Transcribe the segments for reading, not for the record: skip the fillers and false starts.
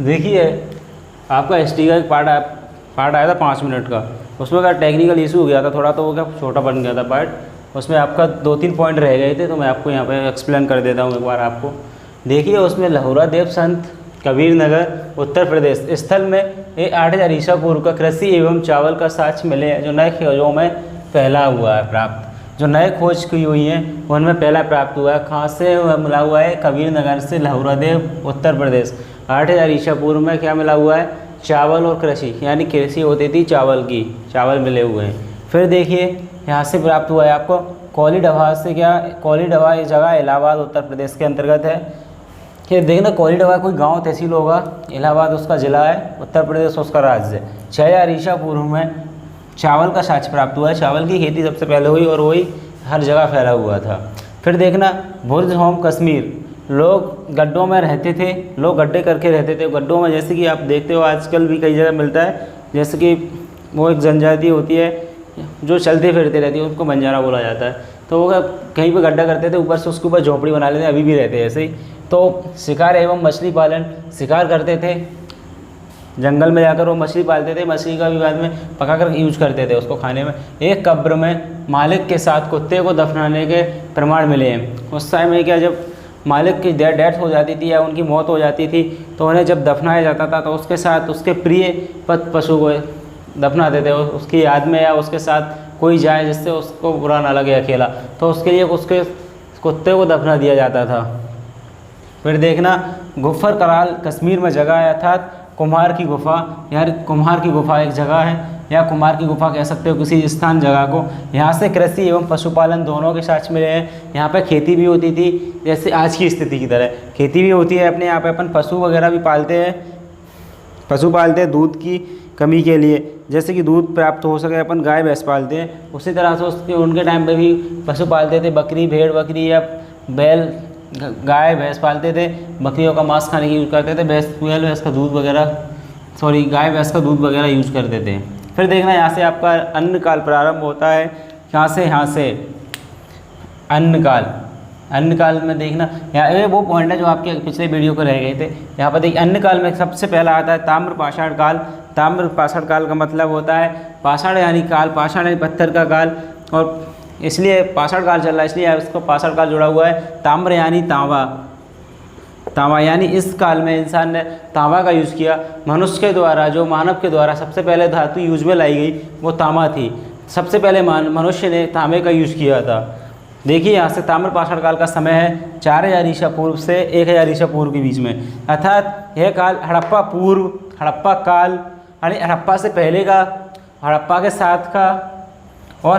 देखिए आपका हिस्ट्री का एक पार्ट आया था 5 मिनट का, उसमें का टेक्निकल इशू हो गया था थोड़ा, तो वो क्या छोटा बन गया था पार्ट। उसमें आपका 2-3 पॉइंट रह गए थे, तो मैं आपको यहाँ पे एक्सप्लेन कर देता हूँ एक बार आपको। देखिए उसमें लहुरा देव संत कबीर नगर उत्तर प्रदेश स्थल में 8000 ईसा पूर्व का कृषि एवं चावल का साक्ष्य मिले हैं, जो नए खोजों में पहला हुआ है प्राप्त। जो नए खोज की हुई हैं उनमें पहला प्राप्त हुआ है। कहाँ से मिला हुआ है? कबीर नगर से, लहुरा देव उत्तर प्रदेश। 8000 ईसा पूर्व में क्या मिला हुआ है? चावल और कृषि, यानी कृषि होती थी चावल की, चावल मिले हुए हैं। फिर देखिए यहाँ से प्राप्त हुआ है आपको कोलीडभा से। क्या कोलीडभा एक जगह इलाहाबाद उत्तर प्रदेश के अंतर्गत है। कि देखना कोलीडभा कोई गांव तहसील होगा, इलाहाबाद उसका ज़िला है, उत्तर प्रदेश उसका राज्य है। 6000 ईसा पूर्व में चावल का साक्ष्य प्राप्त हुआ है। चावल की खेती सबसे पहले हुई और वही हर जगह फैला हुआ था। फिर देखना बुर्ज होम कश्मीर, लोग गड्ढों में रहते थे, लोग गड्ढे करके रहते थे गड्ढों में, जैसे कि आप देखते हो आजकल भी कई जगह मिलता है। जैसे कि वो एक जनजाति होती है जो चलते फिरते रहती है, उसको बंजारा बोला जाता है। तो वो कहीं पे गड्ढा करते थे, ऊपर से उसके ऊपर झोपड़ी बना लेते, अभी भी रहते हैं ऐसे ही। तो शिकार एवं मछली पालन, शिकार करते थे, जंगल में जाकर वो मछली पालते थे, मछली का भी बाद में पका कर यूज करते थे उसको खाने में। एक कब्र में मालिक के साथ कुत्ते को दफनाने के प्रमाण मिले हैं। उस टाइम में क्या, जब मालिक की डेथ हो जाती थी या उनकी मौत हो जाती थी, तो उन्हें जब दफनाया जाता था तो उसके साथ उसके प्रिय पशु को दफनाते थे उसकी याद में, या उसके साथ कोई जाए जिससे उसको बुरा ना लगे अकेला, तो उसके लिए उसके कुत्ते को दफना दिया जाता था। फिर देखना गुफर कराल कश्मीर में जगह है, अर्थात कुम्हार की गुफा। यार कुम्हार की गुफा एक जगह है, या कुम्हार की गुफा कह सकते हो किसी स्थान जगह को। यहाँ से कृषि एवं पशुपालन दोनों के साक्ष्य मिले हैं। यहाँ पे खेती भी होती थी जैसे आज की स्थिति की तरह, खेती भी होती है अपने यहाँ पे। अपन पशु वगैरह भी पालते हैं, पशु पालते हैं दूध की कमी के लिए, जैसे कि दूध प्राप्त हो सके अपन गाय भैंस पालते हैं। उसी तरह से उसके उनके टाइम पे भी पशु पालते थे, बकरी भेड़ बकरी या बैल गाय भैंस पालते थे, बकरियों का मांस खाने की यूज़ करते थे, भैंस का दूध वगैरह गाय भैंस का दूध वगैरह यूज़ करते थे। फिर देखना यहाँ से आपका अन्न काल प्रारंभ होता है। यहाँ से अन्न काल में देखना यहाँ वो पॉइंट है जो आपके पिछले वीडियो को रह गए थे। यहाँ पर देखिए अन्न काल में सबसे पहला आता है ताम्र पाषाण काल। ताम्र पाषाण काल का मतलब होता है पाषाण यानी काल, पाषाण यानी पत्थर का काल, और इसलिए पाषाण काल चल रहा है इसलिए उसको पाषाण काल जुड़ा हुआ है। ताम्र यानी तांबा यानी इस काल में इंसान ने तांबा का यूज़ किया। मनुष्य के द्वारा, जो मानव के द्वारा सबसे पहले धातु यूज में लाई गई वो तांबा थी। सबसे पहले मनुष्य ने तांबे का यूज़ किया था। देखिए यहाँ से ताम्र पाषाण काल का समय है 4000 ईसा पूर्व से 1000 ईसा पूर्व के बीच में, अर्थात यह काल हड़प्पा पूर्व, हड़प्पा काल यानी हड़प्पा से पहले का, हड़प्पा के साथ का और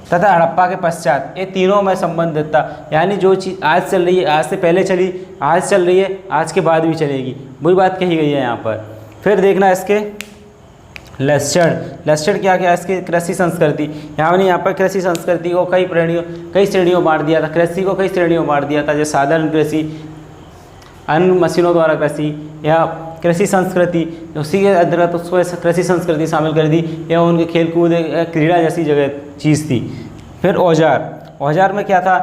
तथा हड़प्पा के पश्चात, ये तीनों में संबंधित था। यानी जो चीज़ आज चल रही है, आज से पहले चली, आज चल रही है, आज के बाद भी चलेगी, वही बात कही गई है यहाँ पर। फिर देखना इसके लक्षण क्या क्या, इसकी कृषि संस्कृति। यहाँ पर कृषि संस्कृति को कई श्रेणियों बांट दिया था। कृषि को कई श्रेणियों बांट दिया था, जैसे साधारण कृषि, अन्य मशीनों द्वारा कृषि, या कृषि संस्कृति, उसी के अंतर्गत उसको कृषि संस्कृति शामिल कर दी, या उनके खेल कूद क्रीड़ा जैसी जगह चीज़ थी। फिर औजार में क्या था,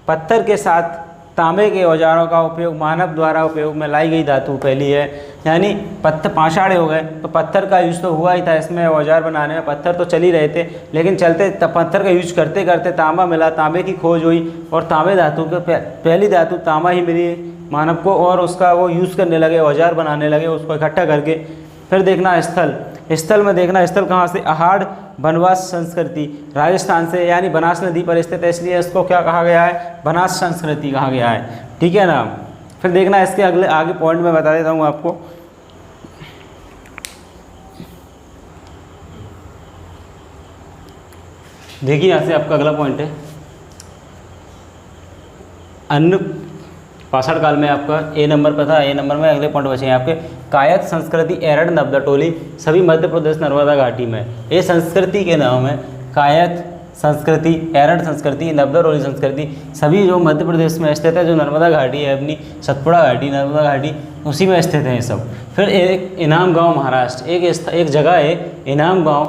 पत्थर के साथ तांबे के औजारों का उपयोग मानव द्वारा उपयोग में लाई गई धातु पहली है। यानी पाषाण हो गए तो पत्थर का यूज तो हुआ ही था इसमें, औजार बनाने में पत्थर तो चल ही रहे थे, लेकिन चलते पत्थर का यूज करते करते तांबा मिला, तांबे की खोज हुई और तांबे धातु के पहली धातु तांबा ही मिली मानव को, और उसका वो यूज़ करने लगे, औजार बनाने लगे उसको इकट्ठा करके। फिर देखना स्थल में देखना, स्थल कहाँ से, आहाड़ बनवास संस्कृति, राजस्थान से, यानी बनास नदी पर स्थित है इसलिए इसको क्या कहा गया है, बनास संस्कृति कहा गया है, ठीक है ना। फिर देखना इसके आगे पॉइंट में बता देता हूँ आपको। देखिए यहाँ से आपका अगला पॉइंट है अन्न पाषाण काल में आपका ए नंबर पर था। ए नंबर में अगले पॉइंट बचे हैं आपके कायत संस्कृति, एरड़ नब्दा टोली, सभी मध्य प्रदेश नर्मदा घाटी में। ये संस्कृति के नाम है कायत संस्कृति, एरड़ संस्कृति, नब्दा टोली संस्कृति, सभी जो मध्य प्रदेश में स्थित है, जो नर्मदा घाटी है अपनी सतपुड़ा घाटी, नर्मदा घाटी, उसी में स्थित है ये सब। फिर एक इनाम गाँव महाराष्ट्र, एक जगह है इनाम गाँव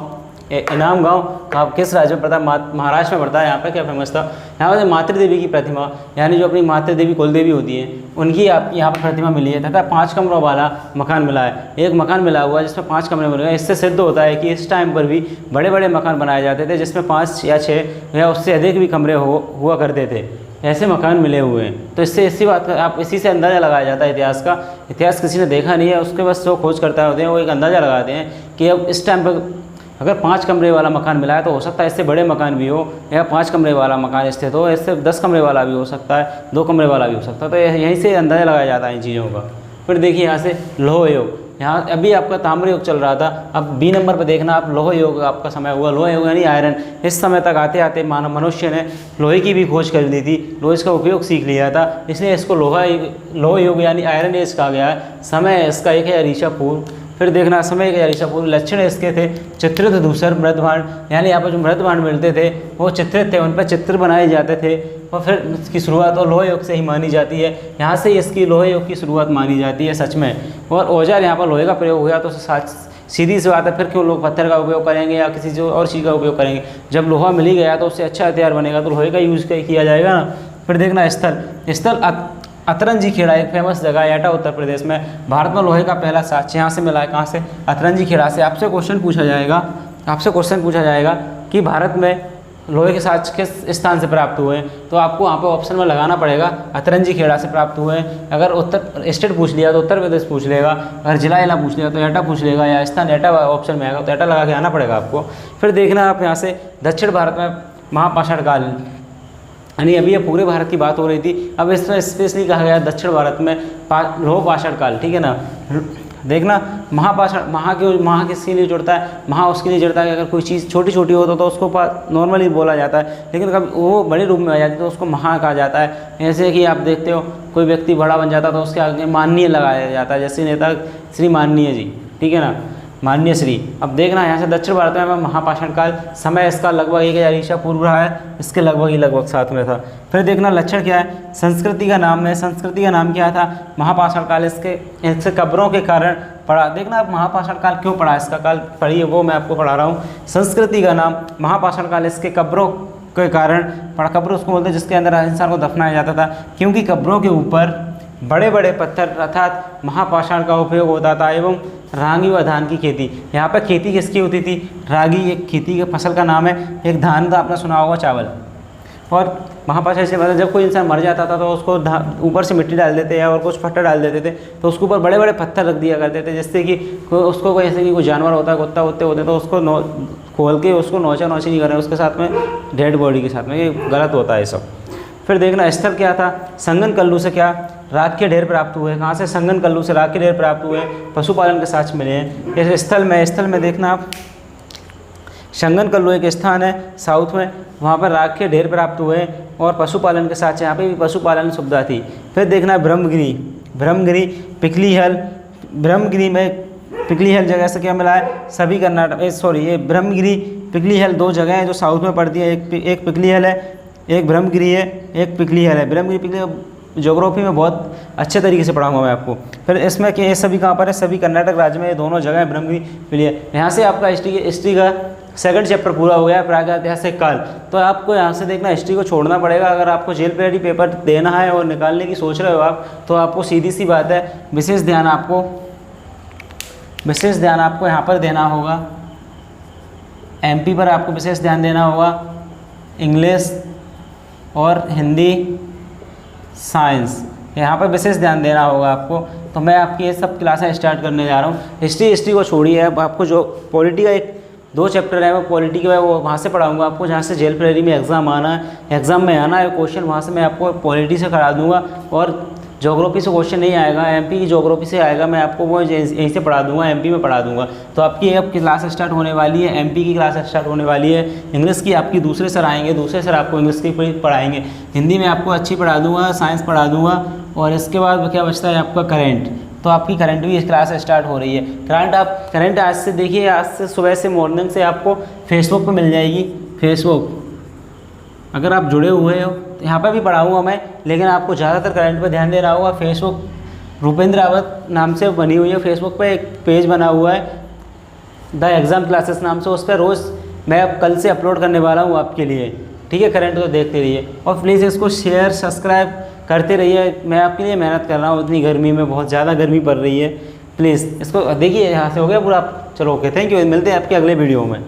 इनाम गांव आप किस राज्य में पड़ता है? महाराष्ट्र में पड़ता है। यहाँ पे क्या फेमस था? यहाँ पर मातृ देवी की प्रतिमा, यानी जो अपनी मातृ देवी कुल देवी होती है उनकी आप यहाँ पर प्रतिमा मिली है तथा 5 कमरों वाला मकान मिला है। एक मकान मिला हुआ है जिसमें 5 कमरे मिले हैं। इससे सिद्ध होता है कि इस टाइम पर भी बड़े बड़े मकान बनाए जाते थे जिसमें 5 या 6 या उससे अधिक भी कमरे हुआ करते थे। ऐसे मकान मिले हुए हैं। तो इससे इसी बात का आप इसी से अंदाज़ा लगाया जाता है इतिहास का। इतिहास किसी ने देखा नहीं है, उसके बस जो खोज करता होते हैं वो एक अंदाज़ा लगाते हैं कि अब इस टाइम पर अगर 5 कमरे वाला मकान मिला है तो हो सकता है इससे बड़े मकान भी हो, या 5 कमरे वाला मकान स्थित हो, इससे 10 कमरे वाला भी हो सकता है, 2 कमरे वाला भी हो सकता है। तो यहीं से अंदाज़ा लगाया जाता है इन चीज़ों का। फिर देखिए यहाँ से लौह योग, यहाँ अभी आपका ताम्र योग चल रहा था, अब बी नंबर पर देखना आप लौह योग आपका समय हुआ। लौह योग यानी आयरन। इस समय तक आते आते मनुष्य ने लोहे की भी खोज कर ली थी, लोहे का उपयोग सीख लिया था, इसलिए इसको लौह योग यानी आयरन एज कहा गया है। समय इसका एक है ईसा पूर्व। फिर देखना समय के ईसा पूर्व। लक्षण इसके थे चित्रित धूसर मृदभांड, यानी यहाँ पर जो मृदभांड मिलते थे वो चित्रित थे, उन पर चित्र बनाए जाते थे। और फिर इसकी शुरुआत और लोह योग से ही मानी जाती है। यहाँ से इसकी लोह योग की शुरुआत मानी जाती है सच में। और औजार यहाँ पर लोहे का प्रयोग हुआ तो सीधी सी बात है, फिर क्यों लोग पत्थर का उपयोग करेंगे या किसी जो और चीज़ का उपयोग करेंगे? जब लोहा मिल ही गया तो उससे अच्छा हथियार बनेगा तो लोहे का यूज़ किया जाएगा ना। फिर देखना स्थल अतरंजी खेड़ा एक फेमस जगह है एटा उत्तर प्रदेश में। भारत में लोहे का पहला साक्ष्य यहाँ से मिला है। कहाँ से? अतरंजी खेड़ा से। आपसे क्वेश्चन पूछा जाएगा कि भारत में लोहे के साक्ष्य किस स्थान से प्राप्त हुए हैं, तो आपको वहाँ पे ऑप्शन में लगाना पड़ेगा अतरंजी खेड़ा से प्राप्त हुए हैं। अगर उत्तर स्टेट पूछ लिया तो उत्तर प्रदेश पूछ लेगा, अगर जिला इला पूछ लिया तो एटा पूछ लेगा, या स्थान एटा ऑप्शन में आएगा तो एटा लगा के आना पड़ेगा आपको। फिर देखना आप यहाँ से दक्षिण भारत में महापाषाण काल, यानी अभी ये पूरे भारत की बात हो रही थी, अब इसमें स्पेशली कहा गया दक्षिण भारत में लौह पाषाण काल, ठीक है ना। देखना महापाषाण, महा किसके लिए जुड़ता है? महा उसके लिए जुड़ता है कि अगर कोई चीज़ छोटी छोटी हो तो उसको नॉर्मली बोला जाता है, लेकिन कभी वो बड़े रूप में आ जाती है तो उसको महा कहा जाता है। जैसे कि आप देखते हो कोई व्यक्ति बड़ा बन जाता है तो उसके आगे माननीय लगाया जाता है, जैसे नेता श्री माननीय जी, ठीक है ना, माननीय श्री। अब देखना यहाँ से दक्षिण भारत में महापाषाण काल, समय इसका लगभग 1000 ईसा पूर्व रहा है, इसके लगभग साथ में था। फिर देखना लक्षण क्या है? संस्कृति का नाम है। संस्कृति का नाम क्या था? महापाषाण काल। इसके कब्रों के कारण पड़ा। देखना आप महापाषाण काल क्यों पड़ा, इसका काल पढ़िए, वो मैं आपको पढ़ा रहा हूँ। संस्कृति का नाम महापाषाण काल इसके कब्रों के कारण पड़ा। कब्र उसको बोलते हैं जिसके अंदर इंसान को दफनाया जाता था, क्योंकि कब्रों के ऊपर बड़े बड़े पत्थर अर्थात महापाषाण का उपयोग होता था। एवं रागी व धान की खेती, यहाँ पर खेती किसकी होती थी? रागी एक खेती के फसल का नाम है। एक धान का आपने सुना होगा चावल। और महापाषाण से मतलब जब कोई इंसान मर जाता था तो उसको ऊपर से मिट्टी डाल देते हैं और कुछ पत्थर डाल देते थे, तो उसके ऊपर बड़े बड़े पत्थर रख दिया करते थे, जिससे कि उसको कोई ऐसे कि कोई जानवर होता है, कुत्ता होते तो उसको खोल के उसको नौचा नहीं करें उसके साथ में, डेड बॉडी के साथ में, ये गलत होता है सब। फिर देखना स्थल क्या था? संगन कल्लू से क्या? राख के ढेर प्राप्त हुए। कहाँ से? संगन कल्लू से राख के ढेर प्राप्त हुए। पशुपालन के साक्ष्य मिले हैं। जैसे स्थल में देखना आप, संगन कल्लू एक स्थान है साउथ में, वहाँ पर राख के ढेर प्राप्त हुए और पशुपालन के साक्ष्य, यहाँ पे भी पशुपालन सुविधा थी। फिर देखना ब्रह्मगिरी ब्रह्मगिरी में पिकलीहल जगह से क्या मिला है? सभी कर्नाटक, ये ब्रह्मगिरी पिकलीहल 2 जगह हैं जो साउथ में पड़ती है। एक पिकलीहल है, एक ब्रह्मगिरी है, एक पिकलीहल है। ब्रह्मगिरी पिकलीहल ज्योग्राफी में बहुत अच्छे तरीके से पढ़ाऊंगा मैं आपको। फिर इसमें कि ये सभी कहाँ पर है? सभी कर्नाटक राज्य में, ये दोनों जगह ब्रह्मगिरी पिकलीहल। यहाँ से आपका हिस्ट्री का 2nd चैप्टर पूरा हो गया, प्रागैतिहासिक काल। तो आपको यहाँ से देखना हिस्ट्री को छोड़ना पड़ेगा। अगर आपको जेल पेडी पेपर देना है और निकालने की सोच रहे हो आप, तो आपको सीधी सी बात है, विशेष ध्यान आपको यहाँ पर देना होगा। MP पर आपको विशेष ध्यान देना होगा, इंग्लिश और हिंदी, साइंस, यहाँ पर विशेष ध्यान देना होगा आपको। तो मैं आपकी ये सब क्लासें स्टार्ट करने जा रहा हूँ। हिस्ट्री को छोड़िए, अब आपको जो पॉलिटी का 2 चैप्टर है, वो पॉलिटी का वो वहाँ से पढ़ाऊँगा आपको, जहाँ से जेल प्रेरी में एग्ज़ाम में आना है क्वेश्चन, वहाँ से मैं आपको पॉलिटी से करा दूँगा। और ज्योग्राफी से क्वेश्चन नहीं आएगा, MP की ज्योग्राफी से आएगा, मैं आपको वो यहीं से पढ़ा दूंगा, MP में पढ़ा दूंगा। तो आपकी अब क्लास स्टार्ट होने वाली है, MP की क्लास स्टार्ट होने वाली है। इंग्लिश की आपकी दूसरे सर आएंगे, दूसरे सर आपको इंग्लिश की पढ़ाएंगे। हिंदी में आपको अच्छी पढ़ा दूंगा, साइंस पढ़ा दूंगा। और इसके बाद क्या बचता है आपका करंट। तो आपकी करंट भी इस क्लास स्टार्ट हो रही है। करंट आज से देखिए, आज से सुबह से मॉर्निंग से आपको फेसबुक पर मिल जाएगी। फेसबुक अगर आप जुड़े हुए हो तो यहाँ पर भी पढ़ाऊँगा मैं, लेकिन आपको ज़्यादातर करंट पर ध्यान देना होगा। फेसबुक रूपेंद्र रावत नाम से बनी हुई है, फेसबुक पे एक पेज बना हुआ है, द एग्ज़ाम क्लासेस नाम से, उस पर रोज़ मैं अब कल से अपलोड करने वाला हूँ आपके लिए, ठीक है। करंट तो देखते रहिए और प्लीज़ इसको शेयर सब्सक्राइब करते रहिए। मैं आपके लिए मेहनत कर रहा हूँ, इतनी गर्मी में, बहुत ज़्यादा गर्मी पड़ रही है। प्लीज़ इसको देखिए, यहाँ से हो गया पूरा। चलो ओके, थैंक यू, मिलते हैं आपके अगले वीडियो में।